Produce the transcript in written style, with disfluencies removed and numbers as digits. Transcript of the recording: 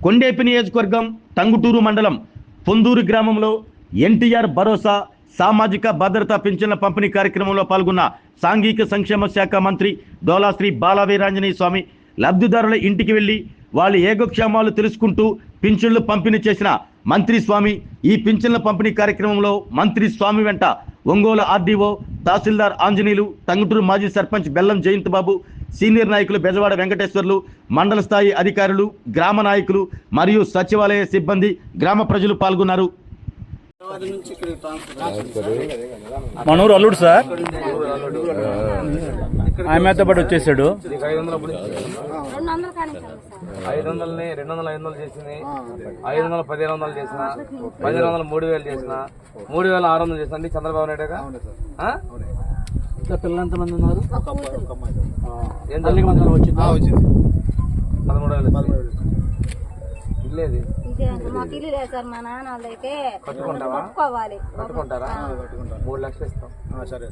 కొండేపి నియోజకవర్గం టంగుటూరు మండలం పొందూరు గ్రామంలో ఎన్టీఆర్ భరోసా సామాజిక భద్రతా పింఛన్ల పంపిణీ కార్యక్రమంలో పాల్గొన్న సాంఘిక సంక్షేమ శాఖ మంత్రి డోలాశ్రీ బాలవీరాంజనేయ స్వామి లబ్ధిదారుల ఇంటికి వెళ్లి వాళ్ళ యోగక్షేమాలు తెలుసుకుంటూ పింఛన్లు పంపిణీ చేసిన మంత్రి స్వామి ఈ పింఛన్ల పంపిణీ కార్యక్రమంలో మంత్రి స్వామి వెంట ఒంగోలు ఆర్డీఓ తహసీల్దార్ ఆంజనేయులు, టంగుటూరు మాజీ సర్పంచ్ బెల్లం జయంత్ బాబు, సీనియర్ నాయకులు బెజవాడ వెంకటేశ్వర్లు, మండల స్థాయి అధికారులు, గ్రామ నాయకులు మరియు సచివాలయ సిబ్బంది, గ్రామ ప్రజలు పాల్గొన్నారు. మనూరు అల్లుడు సార్ ఆమెతో పాటు వచ్చేసాడు. 500ని 200 చేసింది, 500 1500 చేసిన, 1500 3000 చేసిన, 3600 చేసిన అండి చంద్రబాబు నాయుడుగా. పిల్లలు ఎంతమంది ఉన్నారు? 13,000 వచ్చింది. ఇల్లేది మాకు ఇల్లు లేదు సార్, మా నాన్న వాళ్ళైతే కట్టుకుంటారా? 3 లక్షలు ఇస్తాం. సరే.